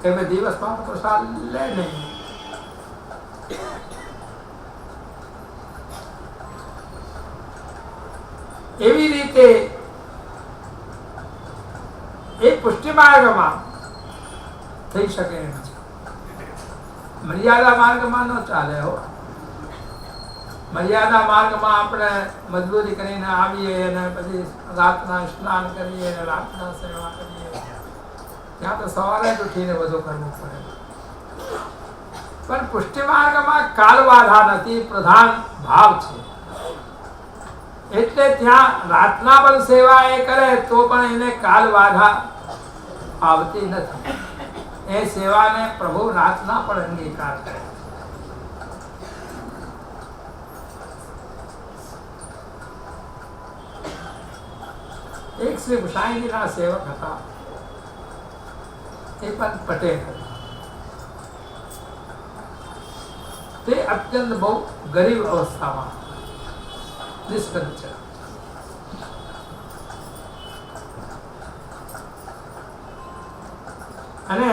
કે મેં દિવસમાં પ્રસાદ લે નહીં. એવી રીતે એ પુષ્ટિ માર્ગમાં થઈ શકે એમ છે. મર્યાદા માર્ગમાં ન ચાલે હો. મર્યાદા માર્ગમાં આપણે મજબૂરી કરીને આવીએ અને પછી રાતના સ્નાન કરીએ અને રાતના સેવા કરીએ, ત્યાં તો સવારે જ ઉઠીને બધું કરવું પડે. પણ પુષ્ટિ માર્ગમાં કાલ બાધા નથી, પ્રધાન ભાવ છે. એટલે ત્યાં રાતના પણ સેવા એ કરે તો પણ એને કાલ બાધા આવતી નથી. એ સેવાને પ્રભુ રાતના પણ અંગીકાર કરે. એક શ્રી ગુસાઈજીના સેવક હતા, એ પણ પટેલ હતા. તે અત્યંત બહુ ગરીબ અવસ્થામાં નિષ્કંચ. અને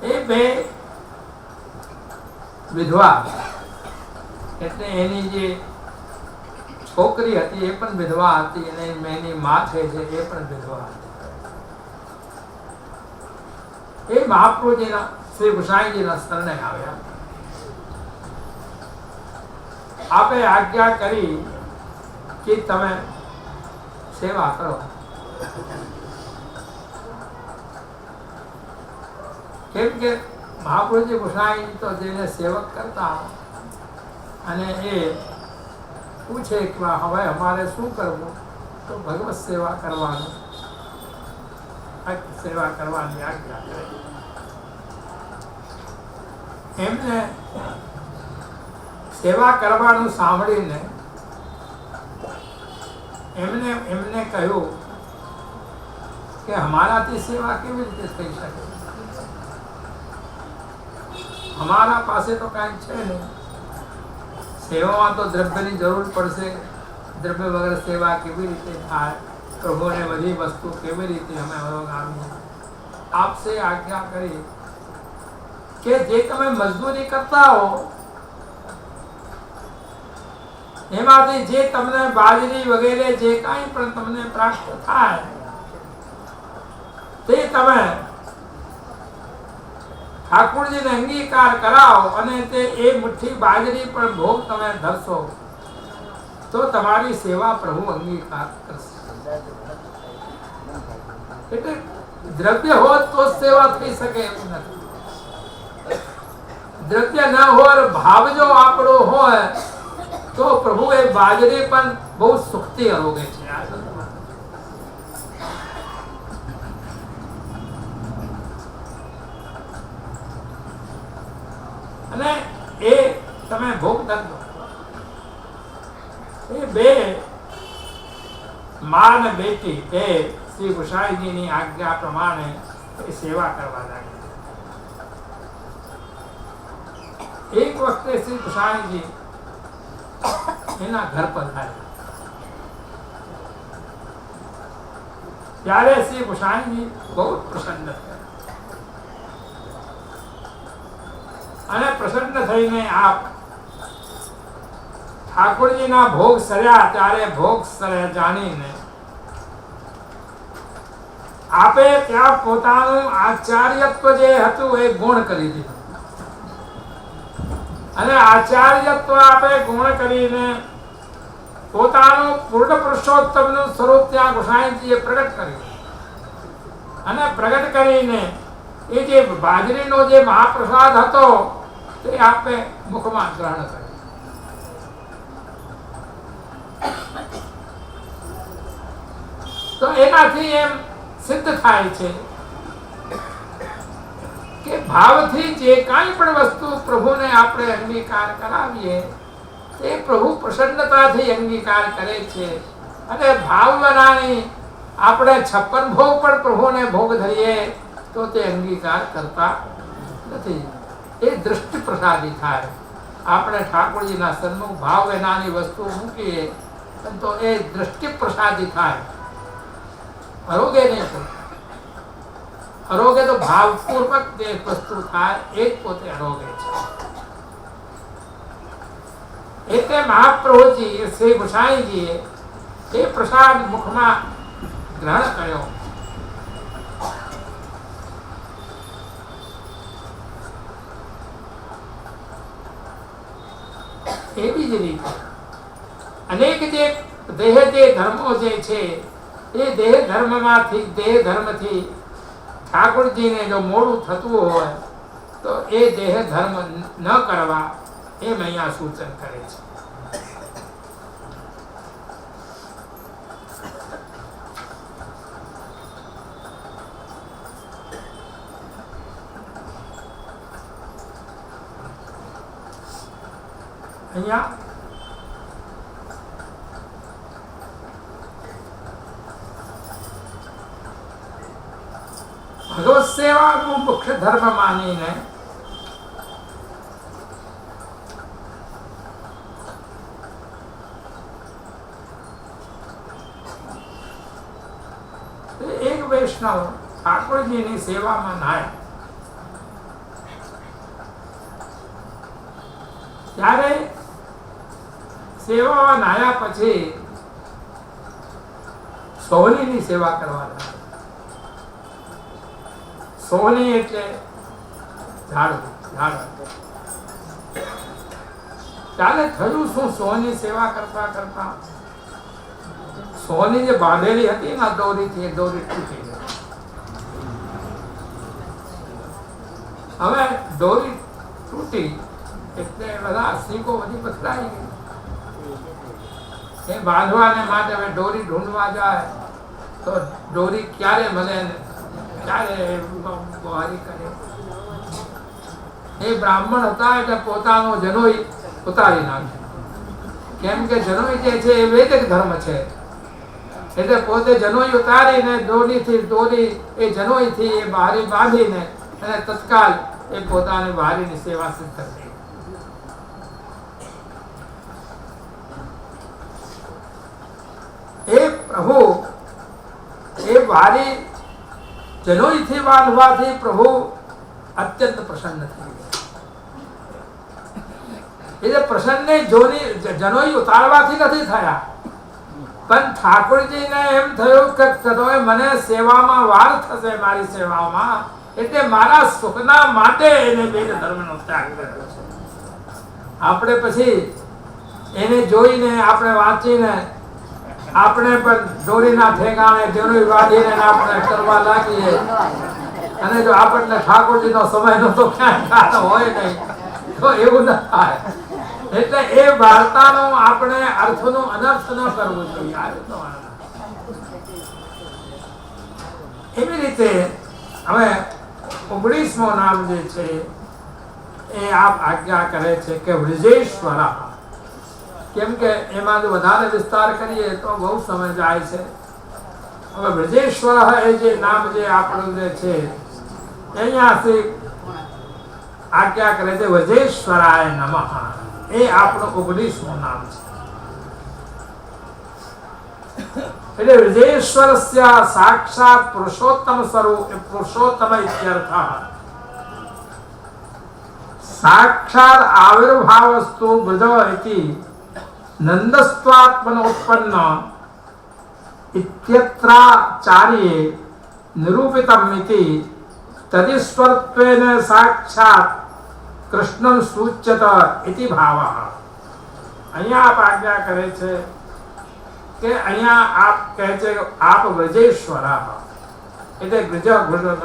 એ બે વિધવા, એટલે એની જે છોકરી હતી એ પણ વિધવા હતી અને એની માં છે એ પણ વિધવા હતી. એ મહાપ્રભુજીના શ્રી ગુસાઈજીના શરણે આવ્યા. આપે આજ્ઞા કરી કે તમે સેવા કરો. કેમ કે મહાપ્રભુજી ગુસાઈ તો જેને સેવક કરતા, અને એ પૂછે કે હવે અમારે શું કરવું, તો ભગવત સેવા કરવાનું, સેવા કરવાની આજ્ઞા કરે. એમને સેવા કરવાનું સાંભળીને એમને કહ્યું કે અમારાથી સેવા કેવી રીતે થઈ શકે? અમારા પાસે તો કાંઈ છે નહીં. સેવામાં તો દ્રવ્યની જરૂર પડશે. દ્રવ્ય વગર સેવા કેવી રીતે થાય? પ્રભુને બધી વસ્તુ કેવી રીતે અમે આવીએ? આપસે આજ્ઞા કરી કે જે તમે મજદૂરી કરતા હો એમાંથી જે તમને બાજરી વગેરે જે કાંઈ પણ તમને પ્રાપ્ત થાય તે તમે ઠાકોરજીને અંગીકાર કરાવો, અને તે એ મુઠ્ઠી બાજરી પણ ભોગ તમે ધરશો તો તમારી સેવા પ્રભુ અંગીકાર કરશે. એટલે દ્રવ્ય હોત તો સેવા થઈ શકે એવું નથી. દ્રવ્ય ન હોય, ભાવ જો આપણો હોય તો પ્રભુ એ બાજરી પણ બહુ સુખથી અરોગે છે. અને એ તમે ભોગ દો. એ બે મા અને બેટી એ શ્રી ગુસાઈજીની આજ્ઞા પ્રમાણે એ સેવા કરવા લાગી. એક વખતે શ્રી ગુસાઈજી એના ઘર પર આવ્યા. ત્યારે શ્રી ગુસાઈજી બહુ પ્રસન્ન થયા, અને પ્રસન્ન થઈને આપ ઠાકોરજીના ભોગ સર્યા. ત્યારે ભોગ સર્યા જાણીને આપે ત્યાં પોતાનું આચાર્યત્વ જે હતું એ ગુણ કરી દીધું, અને આચાર્યત્વ આપે ગુણ કરીને પોતાનું પૂર્ણ પુરુષોત્તમનું સ્વરૂપ ત્યાં ગોસાઈજીએ પ્રગટ કર્યું. અને પ્રગટ કરીને એ જે બાજરીનો જે મહાપ્રસાદ હતો તે આપે મુખમાં ગ્રહણ કર્યો. તો એનાથી એમ સિદ્ધ થાય છે કે ભાવથી જે કાંઈ પણ વસ્તુ પ્રભુને આપણે અંગીકાર કરાવીએ તે પ્રભુ પ્રસન્નતાથી અંગીકાર કરે છે. અને ભાવ બનાવી આપણે 56 ભોગ પણ પ્રભુને ભોગ ધરીએ તો તે અંગીકાર કરતા નથી. એ દૃષ્ટિ પ્રસાદી થાય. આપણે ઠાકોરજીના સન્મુખ ભાવ વિનાની વસ્તુ મૂકીએ તો એ દૃષ્ટિ પ્રસાદી થાય, અરોગે નહીં. અરોગે તો ભાવપૂર્વક જે વસ્તુ થાય એ જ પોતે અરોગે છે. એટલે મહાપ્રભુજી શ્રી ગુસાઈજીએ એ પ્રસાદ મુખમાં ગ્રહણ કર્યો. એવી જ રીતે અનેક જે દેહ જે ધર્મો જે છે એ દેહ ધર્મથી ઠાકોરજીને જો મોડું થતું હોય તો એ દેહ ધર્મ ન કરવા એમ અહીંયા સૂચન કરે છે. અહીંયા ભગવત સેવાનું મુખ્ય ધર્મ માનીને એક વૈષ્ણવ ઠાકોરજીની સેવામાં નાયા. ત્યારે સેવામાં નાયા પછી સોહનીની સેવા કરવા લાગ્યા. સોહની એટલે ઝાડ. ત્યારે થયું શું, સોહની સેવા કરતા કરતા સોહની જે બાંધેલી હતી ને દોરીથી, એ દોરી તૂટી ગઈ. હવે દોરી તૂટી એટલે બધા શીખો બધી પથરાઈ ગઈ. એ બાંધવાને માટે હવે દોરી ઢૂંઢવા જાય તો દોરી ક્યારે મળે, ક્યારે બહારી કરે. એ બ્રાહ્મણ હતા એટલે પોતાનો જનોઈ ઉતારી નાખ્યો. કેમ કે જનોઈ જે છે એ વૈદિક ધર્મ છે, એટલે પોતે જનોઈ ઉતારીને દોરી એ જનોઈથી એ બહારી બાંધીને અને તત્કાલ એ પોતાની બહારીની સેવા સિદ્ધ કરી. એ પ્રભુ એ વારી જનોઈથી બાંધવાથી પ્રભુ અત્યંત પ્રસન્ન થઈ ગયા. એટલે પ્રસન્ન જનોઈ ઉતારવાથી નથી થયા, પણ ઠાકોરજીને એમ થયું કે તમે મને સેવામાં વાર થશે, મારી સેવામાં, એટલે મારા સુખના માટે એને વેદ ધર્મનો ત્યાગ કર્યો છે. આપણે પછી એને જોઈને આપણે વાંચીને આપણે પણ દોરીના ઠેકાણે જનોઈ વાળીને આપણે કરવા લાગીએ, અને જો આપણને ઠાકોરજીનો સમયનો તો ક્યાંય હોય નહીં તો એવું ન થાય. એટલે એ વાર્તાનો આપણે અર્થનો અનર્થ ન કરવો જોઈએ. એવી રીતે હવે 19મો નામ જે છે એ આપ આજ્ઞા કરે છે કે વૃજેશ્વર. કેમ કે એમાં જો વધારે વિસ્તાર કરીએ તો બહુ સમય જાય છે. હવે વૃજેશ્વર એ જે નામ જે આપણું જે છે અહીંયાથી આજ્ઞા કરે છે વજેશ્વરાય નમઃ. એ આપણું 19મું નામ છે. એટલે વૃજેશ્વરસ્ય સાક્ષાત પુરુષોત્તમ સ્વરૂપ, પુરુષોત્તમ ઇત્યર્થ. સાક્ષાત આવિર્ભાવસ્તુ વૃજ ઇતિ નંદસ્વાત્મનોત્પન્ન ઇત્યત્રાચાર્યે નિરૂપિતમ ઇતિ તદીશ્વરત્વેન સાક્ષાત કૃષ્ણં સૂચ્યત ઇતિ ભાવઃ. અહીંયા આપ આજ્ઞા કરે છે કે અહીંયા આપ કહે છે કે આપ વ્રજેશ્વર, એટલે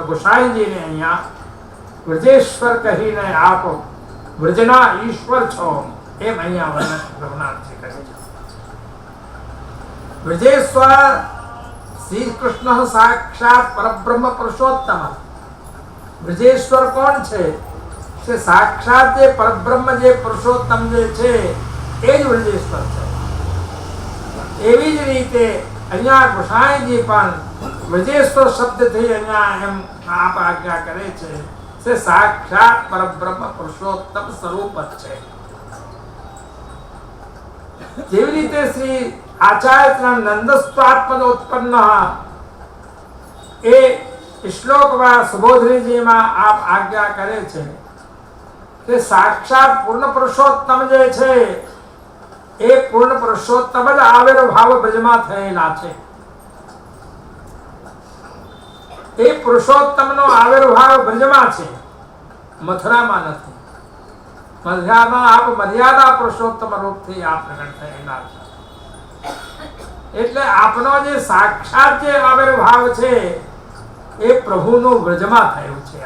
ગોસાઈજીને અહીંયા વ્રજેશ્વર કહીને આપ વ્રજના ઈશ્વર છો એમ અહીંયા વર્ણન રઘુનાથજી કરે છે. વ્રજેશ્વર શ્રી કૃષ્ણ સાક્ષાત પરબ્રહ્મ પુરુષોત્તમ. વ્રજેશ્વર કોણ છે? કે સાક્ષાત જે પરબ્રહ્મ જે પુરુષોત્તમ જે છે એ જ વ્રજેશ્વર છે. એવી જ રીતે અહીંયા ગોસાઈજી પણ વ્રજેશ્વર શબ્દથી અહીંયા એમ આપ આજ્ઞા કરે છે કે સાક્ષાત પરબ્રહ્મ પુરુષોત્તમ સ્વરૂપ જ છે. જેવી રીતે શ્રી આચાર્ય નંદસ્વાત્મન ઉત્પન્ન એ શ્લોકમાં સુબોધરીજીમાં આપ આજ્ઞા કરે છે કે સાક્ષાત પૂર્ણ પુરુષોત્તમ જે છે એ પૂર્ણ પુરુષોત્તમ જ આવિર્ભાવ બ્રજમાં થયેલા છે. એ પુરુષોત્તમનો આવિર્ભાવ બ્રજમાં છે, મથુરામાં નથી. મથુરામાં આપ મર્યાદા પુરુષોત્તમ રૂપથી આપ પ્રગટ થયેલા છે. એટલે આપનો જે સાક્ષાત જે આવિર્ભાવ છે એ પ્રભુનું વ્રજમાં થયું છે.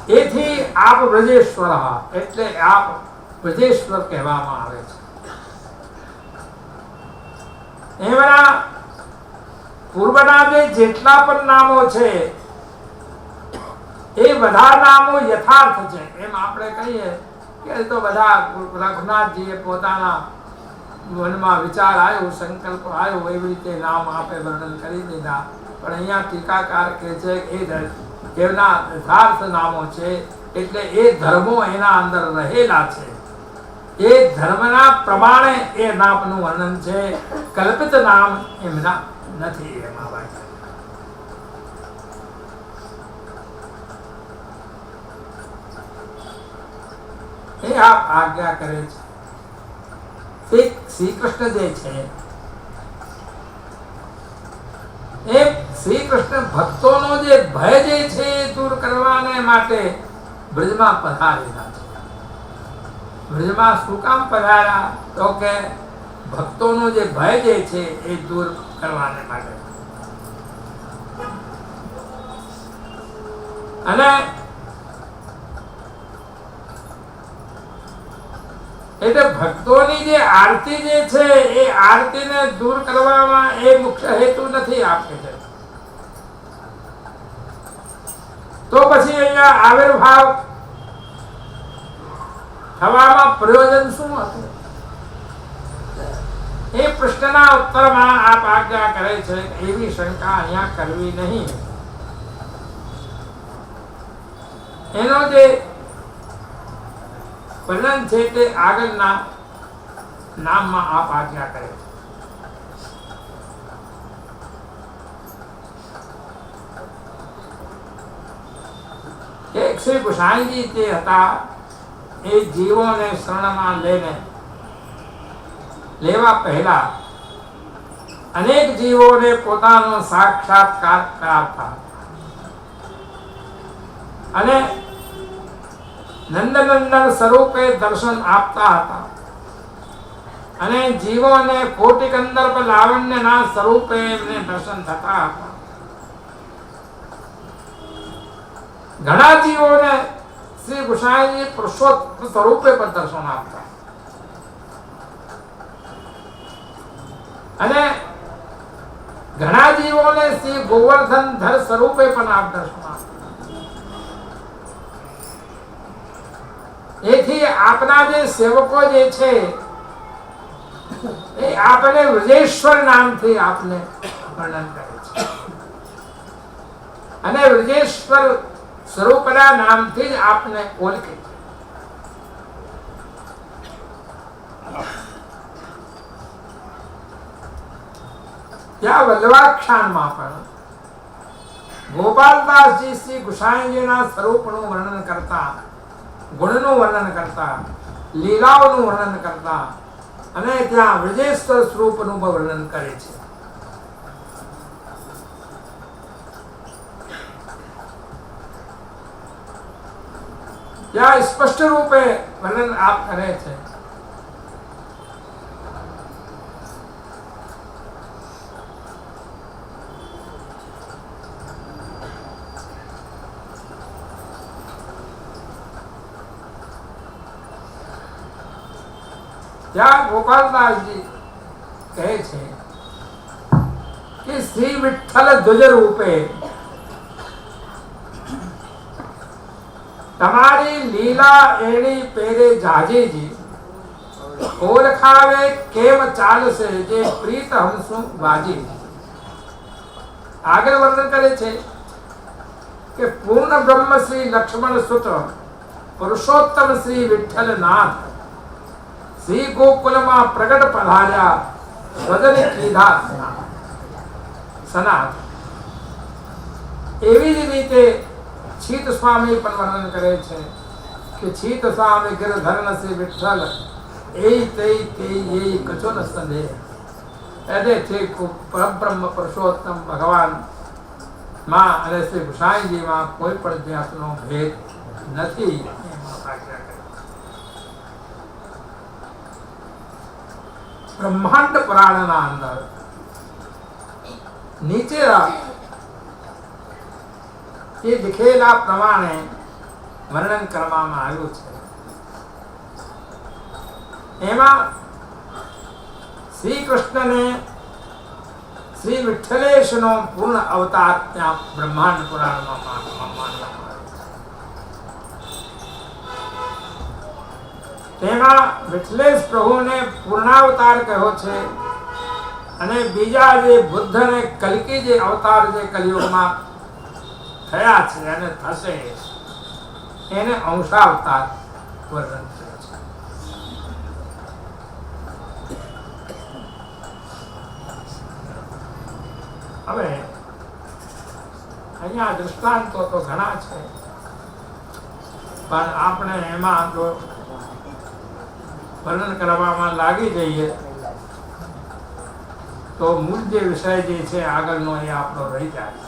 એથી આપ વ્રજેશ્વર, એટલે આપ વ્રજેશ્વર કહેવામાં આવે છે. એમના પૂર્વના જે જેટલા પણ નામો છે એ બધા નામો યથાર્થ છે. એમ આપણે કહીએ કે તો બધા રઘુનાથજીએ પોતાના મનમાં વિચાર આવ્યો, સંકલ્પ આવ્યો, એવી રીતે નામ આપે વર્ણન કરી દીધા. પણ અહીંયા ટીકાકાર કહે છે એ એમના યથાર્થ નામો છે, એટલે એ ધર્મો એના અંદર રહેલા છે. એ ધર્મના પ્રમાણે એ નામનું વર્ણન છે. કલ્પિત નામ એમના નથી. એમાં વાત એ આપ આજ્ઞા કરે છે. શ્રી કૃષ્ણ જે છે એ શ્રી કૃષ્ણ ભક્તોનો જે ભય જે છે એ દૂર કરવાને માટે બ્રજમાં પધારેલા છે. બ્રજમાં શું કામ પધાર્યા? તો કે ભક્તોનો જે ભય જે છે એ દૂર કરવાને માટે. અને એટલે ભક્તોની જે આરતી જે છે એ આરતીને દૂર કરવામાં એ મુખ્ય હેતુ નથી આપે છે. તો પછી અહીંયા આવિર્ભાવ થવામાં પ્રયોજન શું હતું? એ પ્રશ્નના ઉત્તરમાં આપ આજ્ઞા કરે છે એવી શંકા અહીંયા કરવી નહીં. એનો જે વર્ણન છે તે આગળના નામમાં આપ આજ્ઞા કરે છે. શ્રી ગુસાઈજી તે હતા એ જીવોને શરણમાં લેવા પહેલા અનેક જીવોને પોતાનો સાક્ષાત્કાર કરાવતા અને નંદનંદન સ્વરૂપે દર્શન આપતા હતા. અને જીવોને કોટિ કંદર્પ લાવણ્યના સ્વરૂપે એમને દર્શન થતા હતા. ઘણા જીવોને શ્રી ગુસાઈજી પુરુષોત્તમ સ્વરૂપે પણ દર્શન આપતા. અને ઘણા જીવોને શ્રી ગોવર્ધન ધર સ્વરૂપે પણ આપ દર્શન આપતા. એથી આપના જે સેવકો જે છે એ આપને વ્રજેશ્વર નામથી આપને વર્ણન કરે છે. અને વ્રજેશ્વર સ્વરૂપના નામથી જ આપને ઓળખે છે. ત્યાં વલ્લભાખ્યાનમાં પણ ગોપાલદાસજી શ્રી ગુસાઈજીના સ્વરૂપનું વર્ણન કરતા, ગુણનું વર્ણન કરતા, લીલાઓનું વર્ણન કરતા અને ત્યાં વ્રજેશ્વર સ્વરૂપનું વર્ણન કરે છે. ત્યાં સ્પષ્ટ રૂપે વર્ણન આપ કરે છે. ત્યાં ગોપાલદાસજી કહે છે કે શ્રી વિઠ્ઠલ ધ્વજ રૂપે તમારી લીલા એણી પેરે જાજેજી, ઓળખાવે કેમ ચાલશે જે પ્રીત હંસું બાજી. આગળ વર્ણન કરે છે કે પૂર્ણ બ્રહ્મ શ્રી લક્ષ્મણ સુત પુરુષોત્તમ શ્રી વિઠ્ઠલ નાથ શ્રી ગોકુલમાં પ્રગટ પધાર્યા, વદન કીધા સનાથ. એવી જ રીતે છીત સ્વામી પણ વર્ણન કરે છે કે છીત સ્વામી ગિરધર્ણ શ્રી વિઠ્ઠલ એ તે એ કચો ન સંદેહ એટલે છે પરબ્રહ્મ પુરુષોત્તમ ભગવાન માં અને શ્રી ગુસાઈજીમાં કોઈ પણ જાતનો ભેદ નથી. બ્રહ્માંડ પુરાણના અંદર નીચે એ લીખેલા પ્રમાણે વર્ણન કરવામાં આવ્યું છે. એમાં શ્રી કૃષ્ણને શ્રી વિઠ્ઠલેશનો પૂર્ણ અવતાર ત્યાં બ્રહ્માંડ પુરાણમાં માનવામાં આવે છે. તેમાં વિઠ્ઠલેશ પ્રભુને પૂર્ણાવતાર કહ્યો છે અને બીજા જે બુદ્ધ અને કલ્કી જે અવતાર જે કલિયુગમાં થયા છે અને થશે એને અંશાવતાર વર્ણન કર્યો છે. હવે અહીંયા દૃષ્ટાંતો તો ઘણા છે પણ આપણે એમાં જો વર્ણન કરવામાં લાગી જઈએ તો મૂળ જે વિષય જે છે આગળનો એ આપણો રહી જાય.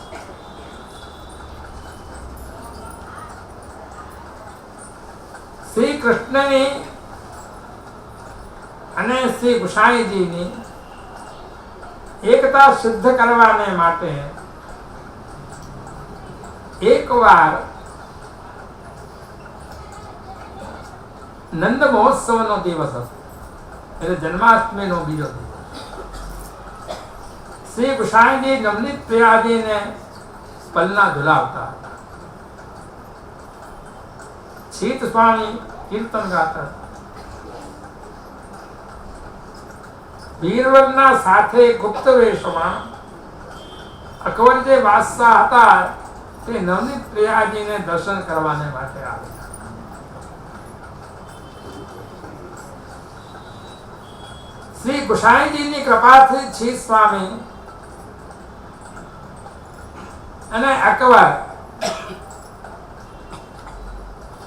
શ્રી કૃષ્ણની અને શ્રી ગુસાઈજીની એકતા સિદ્ધ કરવાને માટે એકવાર નંદ મહોત્સવનો દિવસ હતો એટલે જન્માષ્ટમીનો બીજો દિવસ. શ્રી ગુસાઈજી નવનીત પ્રિયાજીને પલના ઝુલાવતા હતા. છીત સ્વામી કીર્તન ગાતા. બીરબલના સાથે ગુપ્ત વેશમાં અકબર જે બાદશાહ હતા તે નવનીત પ્રિયાજીને દર્શન કરવાને માટે આવ્યા. શ્રી ગુસાઈજીની કૃપાથી છીત સ્વામી અને અકબર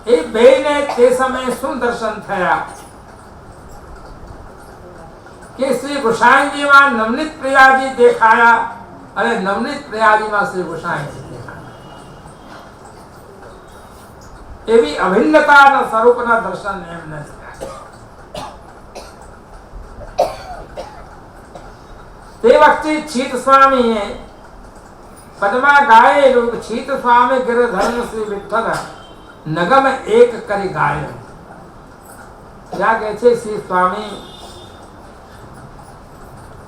એ બેને તે સમયે શું દર્શન થયા કે શ્રી ગુસાઈજીમાં નવનીત પ્રિયાજી દેખાયા અને નવનીત પ્રિયાજીમાં શ્રી ગુસાઈજી દેખાયા. એવી અભિન્નતાના સ્વરૂપના દર્શન એમને થયા. તે વખતે છીત સ્વામીએ પદમાં ગાયેલું છીત સ્વામી ગિરધર્મ શ્રી વિઠ્ઠલ નગમ એક કરી ગાય. ત્યાં કહે છે શ્રી સ્વામી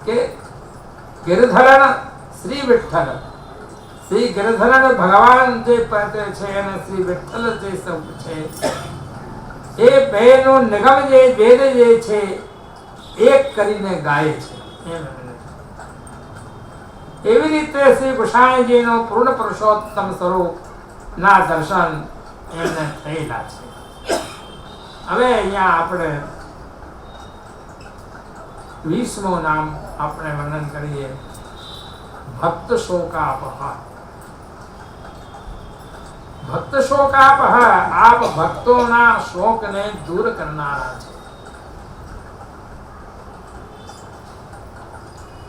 કે ગિરધરણ શ્રી વિઠ્ઠલ, શ્રી ગિરધરણ ભગવાન જે પદ છે અને શ્રી વિઠ્ઠલ જે શબ્દ છે એ બેનો નિગમ જે વેદ જે છે એક કરીને ગાય છે. એવી રીતે શ્રી ગુસાઈજીનો પૂર્ણ પુરુષોત્તમ સ્વરૂપ ના દર્શન એમને થયેલા છે. હવે અહીંયા આપણે 20મું નામ આપણે વર્ણન કરીએ ભક્ત શોકાપહ. ભક્ત શોકાપહ આપ ભક્તોના શોકને દૂર કરનારા છે.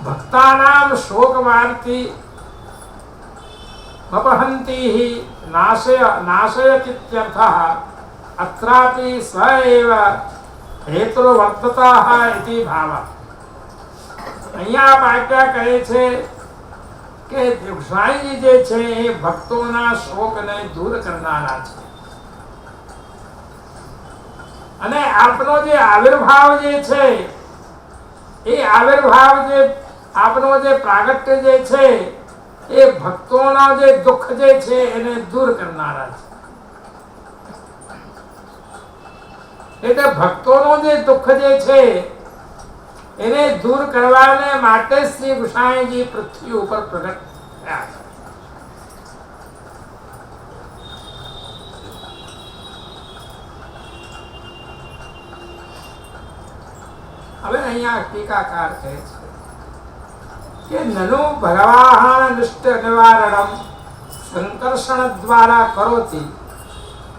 ભક્તાનામ શોકવાર્તિ અપહંતિઃ નાશયતીત્યર્થઃ અત્રાપि સ્વ એવ હેતુર્વર્તતઃ ઇતિ ભાવઃ. અહીંયા વાક્ય કહે છે કે ગુસાઈજી જે છે એ ભક્તોના શોકને દૂર કરનારા છે અને આપનો જે આવિર્ભાવ જે છે એ આવિર્ભાવ જે આપનો જે પ્રાગટ્ય જે છે એ ભક્તોના જે દુઃખ જે છે એને દૂર કરનારા છે. એટલે ભક્તોનો જે દુઃખ જે છે એને દૂર કરવાને માટે શ્રી ગુસાઈજી પૃથ્વી ઉપર પ્રગટ થયા છે. હવે અહીંયા ટીકાકાર કહે છે કે નનુ ભગવાન નિષ્ઠ નિવારણમ સંકર્ષણ દ્વારા કરોતિ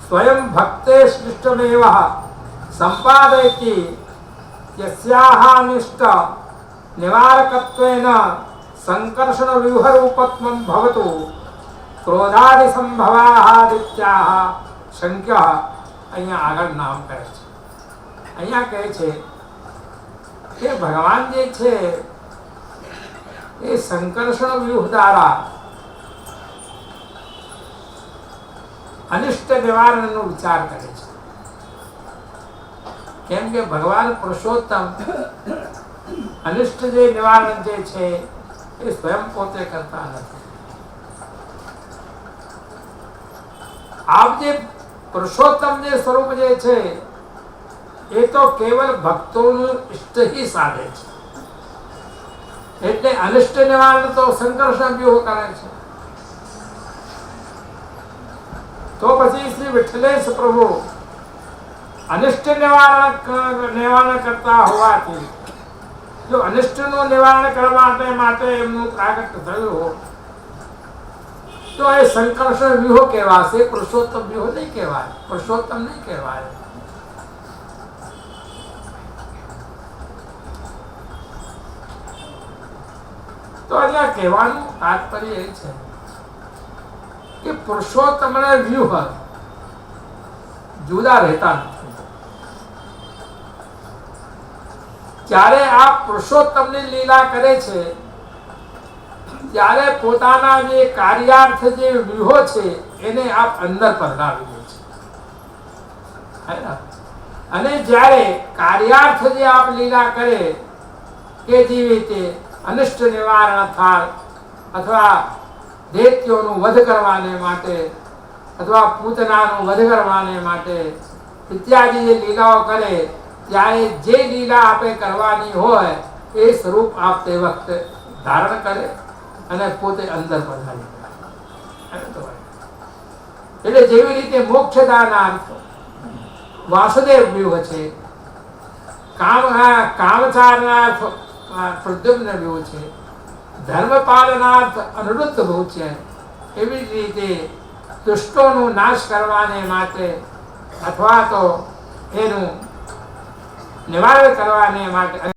સ્વયં ભક્તે શ્લિષ્ટમેવ સંપાદયતિ યસ્યાહ અનિષ્ટ નિવારકત્વેન સંકર્ષણ વ્યુહરૂપત્વં ભવતુ ક્રોધાદિ સંભવાહાદિત્યાહ શંક્ય. અહીંયા આગળ નામ કહે છે. અહીંયા કહે છે કે ભગવાન જે છે એ સંકર્ષણ વ્યુહ દ્વારા અનિષ્ટ નિવારણનો વિચાર કરે છે. કેમ કે ભગવાન પુરુષોત્તમ અનિષ્ટ જે નિવારણ જે છે એ સ્વયં પોતે કરતા નથી. આપ જે પુરુષોત્તમ જે સ્વરૂપ જે છે એ તો કેવલ ભક્તોનું ઇષ્ટ ही સાધે છે. એટલે અનિષ્ટ નિવારણ તો સંકર્ષણ વ્યુહ કરે છે. તો પછી શ્રી વિઠ્ઠલેશ પ્રભુ અનિષ્ટ નિવારણ કરતા હોવાથી જો અનિષ્ટનું નિવારણ કરવા માટે એમનું પ્રાગટ્ય થયું હોય તો એ સંકર્ષણ વ્યુહ કહેવાશે, પુરુષોત્તમ વ્યુહ નહીં કહેવાય, પુરુષોત્તમ નહીં કહેવાય. તો અહીંયા કહેવાનું તાત્પર્ય એ છે કે પુરુષોત્તમના વ્યુહ જુદા રહેતા નથી. જ્યારે આ પુરુષોત્તમની લીલા કરે છે ત્યારે પોતાના જે કાર્યાર્થ જે વ્યુહો છે એને આપ અંદર પધરાવી દે છે. અને જ્યારે કાર્યાર્થ જે આપ લીલા કરે કે જેવી રીતે અનિષ્ટ નિવારણ થાય અથવા દૈત્યોનું વધ કરવાને માટે અથવા પૂતનાનું વધ કરવાને માટે ઇત્યાદિ જે લીલાઓ કરે ત્યારે જે લીલા આપે કરવાની હોય એ સ્વરૂપ આપ તે વખતે ધારણ કરે અને પોતે અંદર પધારી. એટલે જેવી રીતે મોક્ષદાનાર્થ વાસુદેવ વ્યુહ છે, કામચારનાર્થ પ્રદ્યુમ્ન વ્યુહ છે, ધર્મપાલનાર્થ અનિરુદ્ધ વ્યુહ છે, એવી જ રીતે દુષ્ટોનું નાશ કરવાને માટે અથવા તો એનું નિવારણ કરવાને માટે